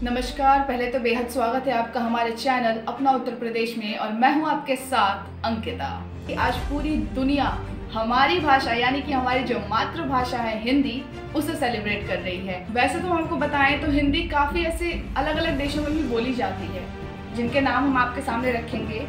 नमस्कार। पहले तो बेहद स्वागत है आपका हमारे चैनल अपना उत्तर प्रदेश में, और मैं हूं आपके साथ अंकिता। आज पूरी दुनिया हमारी भाषा यानी कि हमारी जो मातृभाषा है हिंदी, उसे सेलिब्रेट कर रही है। वैसे तो हमको बताएं तो हिंदी काफ़ी ऐसे अलग अलग देशों में भी बोली जाती है, जिनके नाम हम आपके सामने रखेंगे।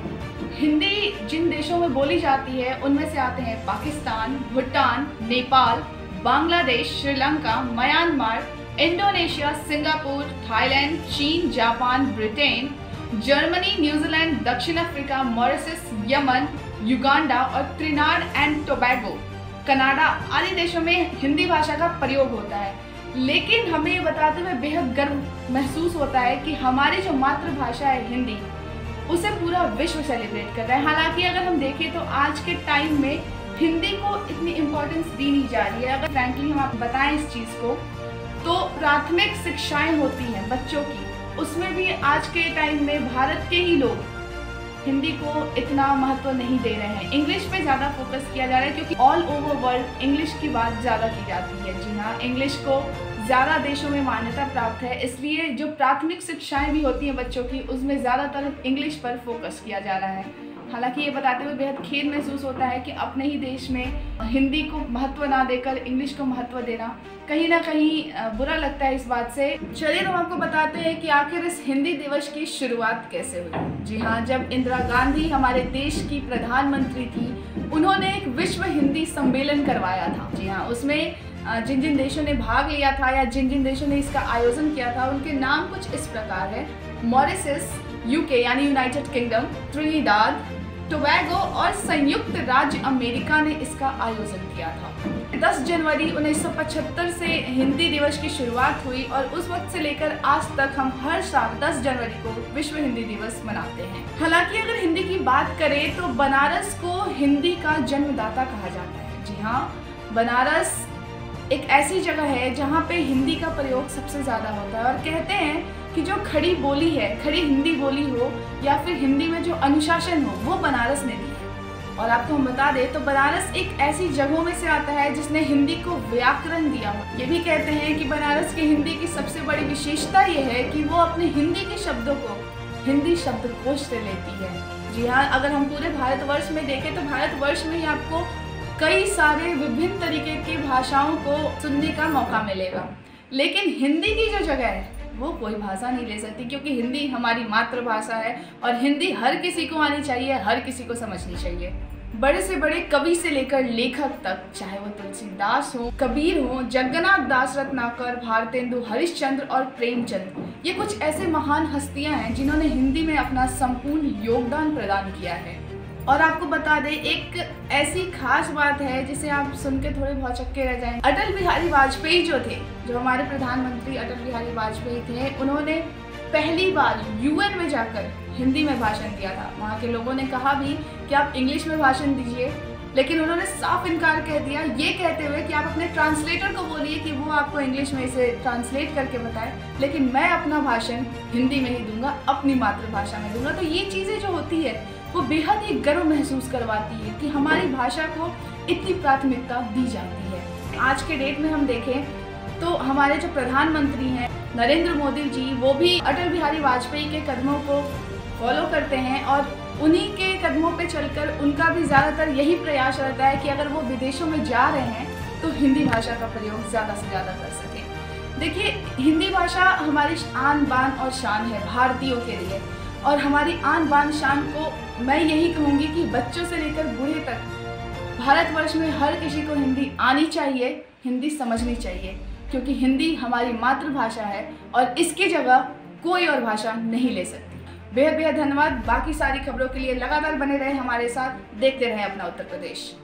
हिंदी जिन देशों में बोली जाती है उनमें से आते हैं Pakistan, Bhutan, Nepal, Bangladesh, Sri Lanka, Myanmar, Indonesia, Singapore, Thailand, चीन, जापान, ब्रिटेन, जर्मनी, न्यूजीलैंड, दक्षिण अफ्रीका, मॉरिशस, यमन, युगांडा और त्रिनाड एंड टोबैगो, कनाडा आदि देशों में हिंदी भाषा का प्रयोग होता है। लेकिन हमें ये बताते हुए बेहद गर्व महसूस होता है कि हमारी जो मातृभाषा है हिंदी, उसे पूरा विश्व सेलिब्रेट कर रहा है। हालांकि अगर हम देखें तो आज के टाइम में हिंदी को इतनी इम्पोर्टेंस दी नहीं जा रही है। अगर फ्रैंकली हम आपको बताएं इस चीज़ को, तो प्राथमिक शिक्षाएं होती हैं बच्चों की, उसमें भी आज के टाइम में भारत के ही लोग हिंदी को इतना महत्व नहीं दे रहे हैं। इंग्लिश पे ज़्यादा फोकस किया जा रहा है, क्योंकि ऑल ओवर वर्ल्ड इंग्लिश की बात ज़्यादा की जाती है। जी हाँ, इंग्लिश को ज़्यादा देशों में मान्यता प्राप्त है, इसलिए जो प्राथमिक शिक्षाएं भी होती हैं बच्चों की, उसमें ज़्यादातर इंग्लिश पर फोकस किया जा रहा है। हालांकि ये बताते हुए बेहद खेद महसूस होता है कि अपने ही देश में हिंदी को महत्व ना देकर इंग्लिश को महत्व देना कहीं ना कहीं बुरा लगता है इस बात से। चलिए हम आपको बताते हैं कि आखिर इस हिंदी दिवस की शुरुआत कैसे हुई। जी हाँ, जब इंदिरा गांधी हमारे देश की प्रधानमंत्री थी, उन्होंने एक विश्व हिंदी सम्मेलन करवाया था। जी हाँ, उसमें जिन जिन देशों ने भाग लिया था या जिन जिन देशों ने इसका आयोजन किया था, उनके नाम कुछ इस प्रकार है: मॉरिशस, यूके यानी यूनाइटेड किंगडम, त्रिनिदाद, टोबैगो और संयुक्त राज्य अमेरिका ने इसका आयोजन किया था। 10 जनवरी 1975 से हिंदी दिवस की शुरुआत हुई, और उस वक्त से लेकर आज तक हम हर साल 10 जनवरी को विश्व हिंदी दिवस मनाते हैं। हालांकि अगर हिंदी की बात करें तो बनारस को हिंदी का जन्मदाता कहा जाता है। जी हाँ, बनारस एक ऐसी जगह है जहाँ पे हिंदी का प्रयोग सबसे ज़्यादा होता है, और कहते हैं कि जो खड़ी बोली है, खड़ी हिंदी बोली हो या फिर हिंदी में जो अनुशासन हो, वो बनारस ने दी है। और आपको हम बता दें तो बनारस एक ऐसी जगहों में से आता है जिसने हिंदी को व्याकरण दिया हो। ये भी कहते हैं कि बनारस की हिंदी की सबसे बड़ी विशेषता ये है कि वो अपने हिंदी के शब्दों को हिंदी शब्दकोश से लेती है। जी हाँ, अगर हम पूरे भारतवर्ष में देखें तो भारतवर्ष में ही आपको कई सारे विभिन्न तरीके की भाषाओं को सुनने का मौका मिलेगा, लेकिन हिंदी की जो जगह है वो कोई भाषा नहीं ले सकती, क्योंकि हिंदी हमारी मातृभाषा है और हिंदी हर किसी को आनी चाहिए, हर किसी को समझनी चाहिए। बड़े से बड़े कवि से लेकर लेखक तक, चाहे वो तुलसीदास हो, कबीर हो, जगन्नाथ दास रत्नाकर, भारतेंदु हरिश्चंद्र और प्रेमचंद, ये कुछ ऐसे महान हस्तियां हैं जिन्होंने हिंदी में अपना संपूर्ण योगदान प्रदान किया है। और आपको बता दें, एक ऐसी खास बात है जिसे आप सुन के थोड़े बहुत चक्के रह जाएंगे। अटल बिहारी वाजपेयी जो थे, जो हमारे प्रधानमंत्री अटल बिहारी वाजपेयी थे, उन्होंने पहली बार यूएन में जाकर हिंदी में भाषण दिया था। वहाँ के लोगों ने कहा भी कि आप इंग्लिश में भाषण दीजिए, लेकिन उन्होंने साफ इनकार कर दिया, ये कहते हुए कि आप अपने ट्रांसलेटर को बोलिए कि वो आपको इंग्लिश में इसे ट्रांसलेट करके बताए, लेकिन मैं अपना भाषण हिंदी में ही दूंगा, अपनी मातृभाषा में दूंगा। तो ये चीज़ें जो होती है वो बेहद ही गर्व महसूस करवाती है कि हमारी भाषा को इतनी प्राथमिकता दी जाती है। आज के डेट में हम देखें तो हमारे जो प्रधानमंत्री हैं नरेंद्र मोदी जी, वो भी अटल बिहारी वाजपेयी के कदमों को फॉलो करते हैं, और उन्हीं के कदमों पे चलकर उनका भी ज़्यादातर यही प्रयास रहता है कि अगर वो विदेशों में जा रहे हैं तो हिंदी भाषा का प्रयोग ज़्यादा से ज़्यादा कर सकें। देखिए, हिंदी भाषा हमारी आन बान और शान है भारतीयों के लिए, और हमारी आन बान शान को मैं यही कहूँगी कि बच्चों से लेकर बूढ़े तक भारतवर्ष में हर किसी को हिंदी आनी चाहिए, हिंदी समझनी चाहिए, क्योंकि हिंदी हमारी मातृभाषा है और इसकी जगह कोई और भाषा नहीं ले सकती। बेहद बेहद धन्यवाद। बाकी सारी खबरों के लिए लगातार बने रहे हमारे साथ, देखते रहें अपना उत्तर प्रदेश।